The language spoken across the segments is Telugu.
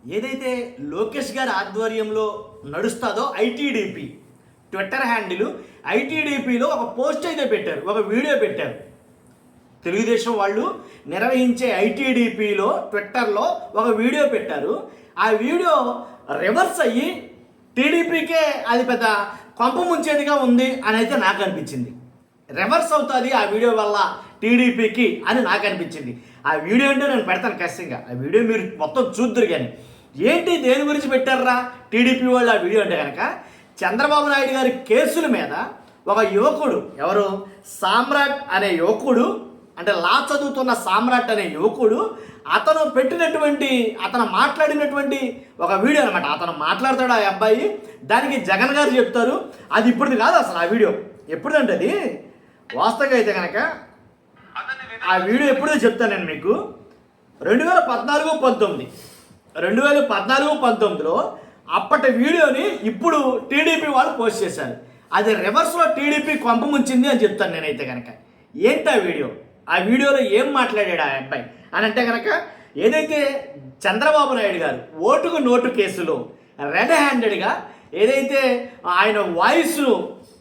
ఏదైతే లోకేష్ గారి ఆధ్వర్యంలో నడుస్తుందో ఐటీడీపీ ట్విట్టర్ హ్యాండిల్ ఐటీడీపీలో ఒక పోస్ట్ అయితే పెట్టారు, ఒక వీడియో పెట్టారు. తెలుగుదేశం వాళ్ళు నిర్వహించే ఐటీడీపీలో ట్విట్టర్లో ఒక వీడియో పెట్టారు. ఆ వీడియో రివర్స్ అయ్యి టీడీపీకే అది పెద్ద కొంప ముంచేదిగా ఉంది అని అయితే నాకు అనిపించింది. రివర్స్ అవుతుంది ఆ వీడియో వల్ల టీడీపీకి అని నాకు అనిపించింది. ఆ వీడియో అంటే నేను పెడతాను ఖచ్చితంగా. ఆ వీడియో మీరు మొత్తం చూద్దరు. కానీ ఏంటి దేని గురించి పెట్టారా టీడీపీ వాళ్ళు ఆ వీడియో అంటే కనుక, చంద్రబాబు నాయుడు గారి కేసుల మీద ఒక యువకుడు, ఎవరు సామ్రాట్ అనే యువకుడు, అంటే లా చదువుతున్న సామ్రాట్ అనే యువకుడు, అతను పెట్టినటువంటి, అతను మాట్లాడినటువంటి ఒక వీడియో అనమాట. అతను మాట్లాడతాడు ఆ అబ్బాయి, దానికి జగన్ గారు చెప్తారు. అది ఇప్పుడుది కాదు అసలు. ఆ వీడియో ఎప్పుడుదంటే అది వాస్తవంగా అయితే కనుక ఆ వీడియో ఎప్పుడో చెప్తాను నేను మీకు. 2014-19లో అప్పటి వీడియోని ఇప్పుడు టీడీపీ వాళ్ళు పోస్ట్ చేశారు. అది రివర్స్లో టీడీపీ కొంప ముంచింది అని చెప్తాను నేనైతే కనుక. ఏంటి ఆ వీడియో? ఆ వీడియోలో ఏం మాట్లాడాడు ఆ అబ్బాయి అని అంటే కనుక, ఏదైతే చంద్రబాబు నాయుడు గారు ఓటుకు నోటు కేసులో రెడ్ హ్యాండెడ్గా ఏదైతే ఆయన వాయిస్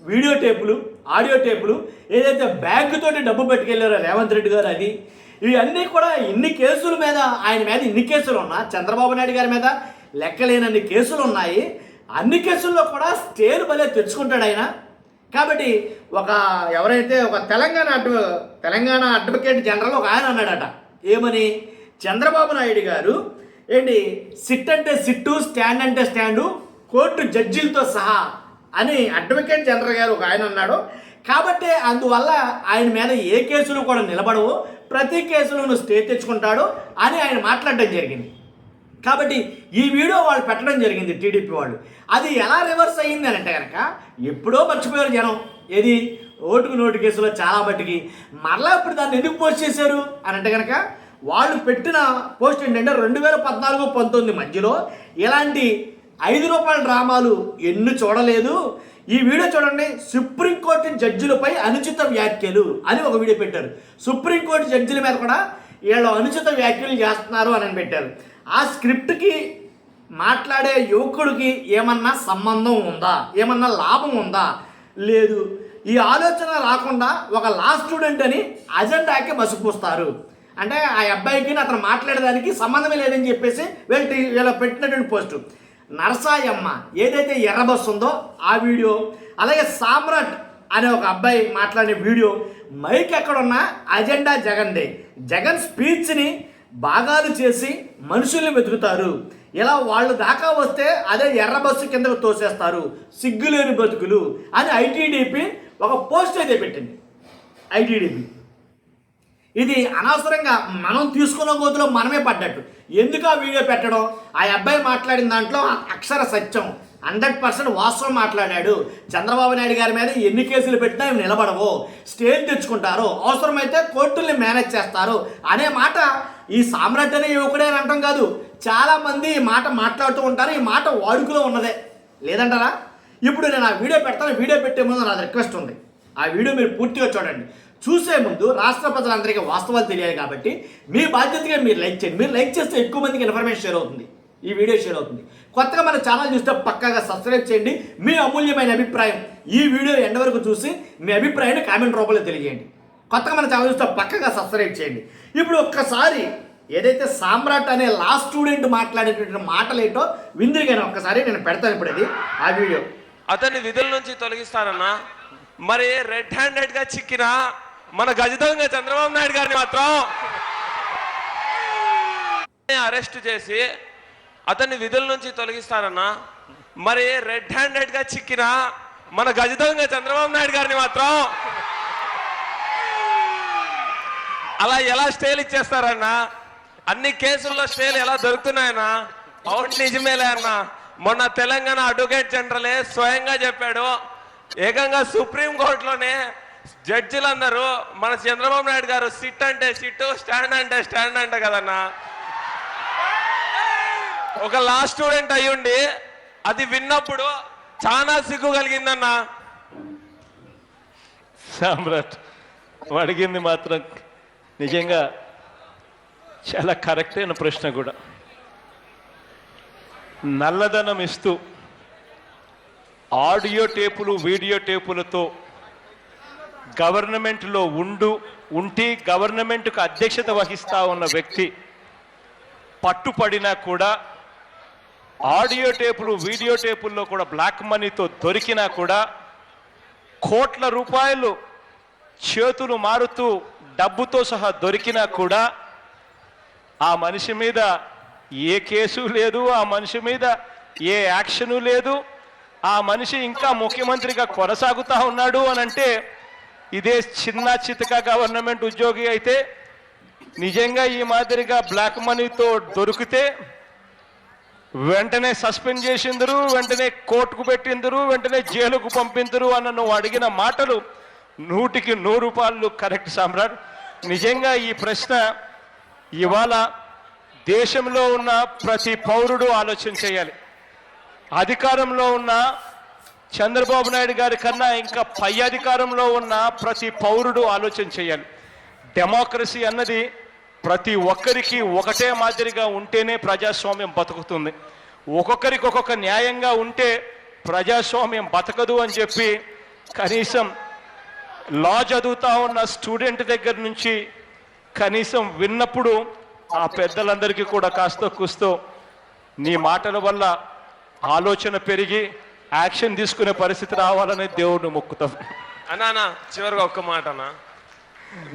వీడియో టేపులు, ఆడియో టేపులు ఏదైతే బ్యాగ్ తోటి డబ్బు పెట్టుకెళ్ళారో రేవంత్ రెడ్డి గారు, అది ఇవన్నీ కూడా ఇన్ని కేసుల మీద, ఆయన మీద ఇన్ని కేసులు ఉన్నా, చంద్రబాబు నాయుడు గారి మీద లెక్కలేనన్ని కేసులు ఉన్నాయి. అన్ని కేసుల్లో కూడా స్టేలు భలే తెచ్చుకుంటాడు ఆయన. కాబట్టి ఎవరైతే ఒక తెలంగాణ అడ్వకేట్ జనరల్ ఒక ఆయన అన్నాడట, ఏమని, చంద్రబాబు నాయుడు గారు ఏంటి సిట్ అంటే సిట్టు, స్టాండ్ అంటే స్టాండు, కోర్టు జడ్జీలతో సహా అని అడ్వకేట్ జనరల్ గారు ఒక ఆయన అన్నాడు. కాబట్టి అందువల్ల ఆయన మీద ఏ కేసులు కూడా నిలబడవు, ప్రతి కేసులను స్టే తెచ్చుకుంటాడు అని ఆయన మాట్లాడడం జరిగింది. కాబట్టి ఈ వీడియో వాళ్ళు పెట్టడం జరిగింది టీడీపీ వాళ్ళు. అది ఎలా రివర్స్ అయ్యింది అని అంటే కనుక, ఎప్పుడో మర్చిపోయారు జనం. ఏది ఓటుకు నోటు కేసులో చాలా మట్టికి. మరలా ఇప్పుడు దాన్ని ఎందుకు పోస్ట్ చేశారు అని అంటే కనుక, వాళ్ళు పెట్టిన పోస్ట్ ఏంటంటే 2014-19 మధ్యలో ఇలాంటి 5 రూపాయల డ్రామాలు ఎన్ని చూడలేదు. ఈ వీడియో చూడండి, సుప్రీంకోర్టు జడ్జిలపై అనుచిత వ్యాఖ్యలు అని ఒక వీడియో పెట్టారు. సుప్రీంకోర్టు జడ్జిల మీద కూడా వీళ్ళు అనుచిత వ్యాఖ్యలు చేస్తున్నారు అని పెట్టారు. ఆ స్క్రిప్ట్కి మాట్లాడే యువకుడికి ఏమన్నా సంబంధం ఉందా, ఏమన్నా లాభం ఉందా? లేదు. ఈ ఆలోచన రాకుండా ఒక లా స్టూడెంట్ అని అజెండాకి మసిపూస్తారు. అంటే ఆ అబ్బాయికి అతను మాట్లాడేదానికి సంబంధమే లేదని చెప్పేసి వీళ్ళు పెట్టినటువంటి పోస్టు. నరసాయమ్మ ఏదైతే ఎర్ర బస్సు ఉందో ఆ వీడియో, అలాగే సామ్రాట్ అనే ఒక అబ్బాయి మాట్లాడే వీడియో, మైక్ ఎక్కడున్నా అజెండా జగన్దే. జగన్ స్పీచ్ని భాగాలు చేసి మనుషుల్ని వెతుకుతారు. ఇలా వాళ్ళు దాకా వస్తే అదే ఎర్ర బస్సు కిందకు తోసేస్తారు, సిగ్గులేని బతుకులు అని ఐటీడీపీ ఒక పోస్ట్ అయితే పెట్టింది. ఐటీడీపీ ఇది అనవసరంగా మనం తీసుకున్న గోతులో మనమే పడ్డట్టు. ఎందుకు ఆ వీడియో పెట్టడం? ఆ అబ్బాయి మాట్లాడిన దాంట్లో అక్షర సత్యం, 100% వాస్తవం మాట్లాడాడు. చంద్రబాబు నాయుడు గారి మీద ఎన్ని కేసులు పెట్టినా నిలబడవు, స్టేజ్ తెచ్చుకుంటారు, అవసరమైతే కోర్టుల్ని మేనేజ్ చేస్తారు అనే మాట ఈ సామ్రాట్ అనే యువకుడే అని అంటాం కాదు. చాలామంది ఈ మాట మాట్లాడుతూ ఉంటారు. ఈ మాట వాడుకలో ఉన్నదే, లేదంటారా? ఇప్పుడు నేను ఆ వీడియో పెడతాను. వీడియో పెట్టే ముందు నా రిక్వెస్ట్ ఉంది, ఆ వీడియో మీరు పూర్తిగా చూడండి. చూసే ముందు రాష్ట్ర ప్రజలందరికీ వాస్తవాలు తెలియాలి కాబట్టి మీ బాధ్యతగా మీరు లైక్ చేయండి. మీరు లైక్ చేస్తే ఎక్కువ మందికి ఇన్ఫర్మేషన్ షేర్ అవుతుంది, ఈ వీడియో షేర్ అవుతుంది. కొత్తగా మన ఛానల్ చూస్తే పక్కాగా సబ్స్క్రైబ్ చేయండి. మీ అమూల్యమైన అభిప్రాయం ఈ వీడియో ఎండ్ వరకు చూసి మీ అభిప్రాయాన్ని కామెంట్ రూపంలో తెలియజేయండి. కొత్తగా మన ఛానల్ చూస్తే పక్కాగా సబ్స్క్రైబ్ చేయండి. ఇప్పుడు ఒక్కసారి ఏదైతే సామ్రాట్ అనే లా స్టూడెంట్ మాట్లాడేటువంటి మాటలేటో విందిరిగాను ఒక్కసారి నేను పెడతాను. ఇప్పుడు అది ఆ వీడియో. అతన్ని విధుల నుంచి తొలగిస్తారన్నా, మరి రెడ్ హ్యాండెడ్గా చిక్కిన మన గజదొంగ చంద్రబాబు నాయుడు గారిని మాత్రం అరెస్ట్ చేసి అతన్ని విధుల నుంచి తొలగిస్తారన్నా, మరి రెడ్ హ్యాండెడ్గా చిక్కిన మన గజదొంగ చంద్రబాబు నాయుడు గారిని మాత్రం అలా ఎలా స్టేలు ఇచ్చేస్తారన్నా? అన్ని కేసుల్లో స్టేలు ఎలా దొరుకుతున్నాయన్నా? అవును, నిజమేలే అన్నా. మొన్న తెలంగాణ అడ్వకేట్ జనరలే స్వయంగా చెప్పాడు, ఏకంగా సుప్రీంకోర్టులోనే జడ్జిలందరూ మన చంద్రబాబు నాయుడు గారు సిట్ అంటే సిట్టు, స్టాండ్ అంటే స్టాండ్ అంట కదన్నా. ఒక లా స్టూడెంట్ అయ్యుండి అది విన్నప్పుడు చాలా సిగ్గు కలిగిందన్నా. సామ్రాట్ అడిగింది మాత్రం నిజంగా చాలా కరెక్ట్ అయిన ప్రశ్న కూడా. నల్లధనం ఇస్తూ ఆడియో టేపులు వీడియో టేపులతో గవర్నమెంట్లో ఉండి గవర్నమెంట్కు అధ్యక్షత వహిస్తా ఉన్న వ్యక్తి పట్టుపడినా కూడా ఆడియో టేపులు వీడియో టేపుల్లో కూడా బ్లాక్ మనీతో దొరికినా కూడా కోట్ల రూపాయలు చేతులు మారుతూ డబ్బుతో సహా దొరికినా కూడా ఆ మనిషి మీద ఏ కేసు లేదు, ఆ మనిషి మీద ఏ యాక్షను లేదు, ఆ మనిషి ఇంకా ముఖ్యమంత్రిగా కొనసాగుతా ఉన్నాడు అని అంటే ఇదే చిన్న చితక గవర్నమెంట్ ఉద్యోగి అయితే నిజంగా ఈ మాదిరిగా బ్లాక్ మనీతో దొరికితే వెంటనే సస్పెండ్ చేసిందరు, వెంటనే కోర్టుకు పెట్టిందరు, వెంటనే జైలుకు పంపిందరు అన్న నువ్వు అడిగిన మాటలు 100కి 100 రూపాయలు కరెక్ట్ సామ్రాట్. నిజంగా ఈ ప్రశ్న ఇవాళ దేశంలో ఉన్న ప్రతి పౌరుడు ఆలోచన చేయాలి. అధికారంలో ఉన్న చంద్రబాబు నాయుడు గారి కన్నా ఇంకా పై అధికారంలో ఉన్న ప్రతి పౌరుడు ఆలోచన చేయాలి. డెమోక్రసీ అన్నది ప్రతి ఒక్కరికి ఒకటే మాదిరిగా ఉంటేనే ప్రజాస్వామ్యం బతుకుతుంది. ఒక్కొక్కరికి ఒక్కొక్క న్యాయంగా ఉంటే ప్రజాస్వామ్యం బతకదు అని చెప్పి కనీసం లా చదువుతా ఉన్న స్టూడెంట్ దగ్గర నుంచి కనీసం విన్నప్పుడు ఆ పెద్దలందరికీ కూడా కాస్త కూస్తో నీ మాటల వల్ల ఆలోచన పెరిగి యాక్షన్ తీసుకునే పరిస్థితి రావాలని దేవుడిని మొక్కుతాం. అన్నా చివరిగా ఒక్క మాట అన్నా,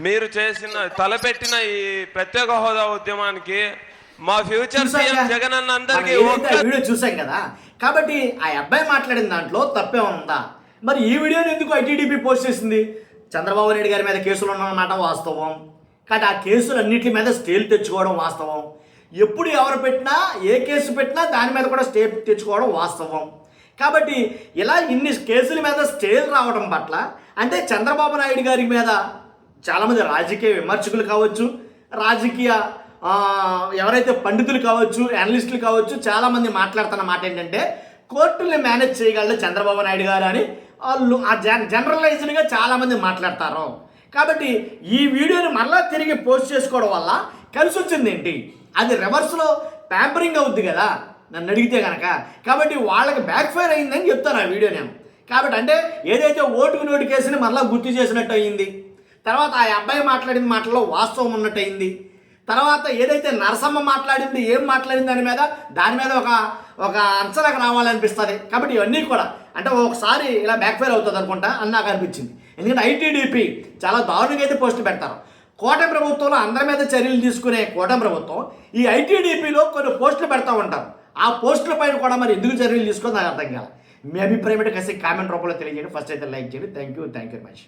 మీరు చేసిన తలపెట్టిన ఈ ప్రత్యేక హోదా ఉద్యమానికి మా ఫ్యూచర్ సీఎం జగన్ అన్న అందరికీ వీడియో చూసాం కదా, కాబట్టి ఆ అబ్బాయి మాట్లాడిన దాంట్లో తప్పే ఉందా? మరి ఈ వీడియోని ఎందుకు ఐటీడీపీ పోస్ట్ చేసింది? చంద్రబాబు నాయుడు గారి మీద కేసులు ఉన్నమాట వాస్తవం, కానీ ఆ కేసులు అన్నింటి మీద స్టేలు తెచ్చుకోవడం వాస్తవం. ఎప్పుడు ఎవరు పెట్టినా ఏ కేసు పెట్టినా దాని మీద కూడా స్టే తెచ్చుకోవడం వాస్తవం. కాబట్టి ఇలా ఇన్ని కేసుల మీద స్టేలు రావడం పట్ల అంటే చంద్రబాబు నాయుడు గారి మీద చాలామంది రాజకీయ విమర్శకులు కావచ్చు, రాజకీయ ఎవరైతే పండితులు కావచ్చు, అనలిస్టులు కావచ్చు, చాలామంది మాట్లాడుతున్న మాట ఏంటంటే కోర్టుల్ని మేనేజ్ చేయగలరు చంద్రబాబు నాయుడు గారు అని వాళ్ళు ఆ జనరలైజ్డ్గా చాలామంది మాట్లాడతారు. కాబట్టి ఈ వీడియోని మళ్ళా తిరిగి పోస్ట్ చేసుకోవడం వల్ల కలిసి వచ్చింది ఏంటి? అది రివర్స్లో ప్యాంపరింగ్ అవుద్ది కదా నన్ను అడిగితే కనుక. కాబట్టి వాళ్ళకి బ్యాక్ ఫైర్ అయిందని చెప్తాను ఆ వీడియో నేను. కాబట్టి అంటే ఏదైతే ఓటుకు నోటు కేసుని మళ్ళీ గుర్తు చేసినట్టు అయ్యింది, తర్వాత ఆ అబ్బాయి మాట్లాడిన మాటలో వాస్తవం ఉన్నట్టు అయింది, తర్వాత ఏదైతే నరసమ్మ మాట్లాడింది ఏం మాట్లాడింది దాని మీద ఒక అంచనాకు రావాలనిపిస్తుంది. కాబట్టి ఇవన్నీ కూడా అంటే ఒకసారి ఇలా బ్యాక్ ఫైర్ అవుతుంది అనుకుంటా అని నాకు అనిపించింది. ఎందుకంటే ఐటీడీపీ చాలా దారుణంగా అయితే పోస్టులు పెడతారు. కూటమి ప్రభుత్వంలో అందరి మీద చర్యలు తీసుకునే కూటమి ప్రభుత్వం ఈ ఐటీడీపీలో కొన్ని పోస్టులు పెడతా ఉంటారు. ఆ పోస్టుల పైన కూడా మరి ఎందుకు చర్యలు తీసుకొని నాకు అర్థం కాదు. మీ అభిప్రాయం ఏంటో కాస్త కామెంట్ రూపంలో తెలియజేయండి. ఫస్ట్ అయితే లైక్ చేయండి. Thank you very much.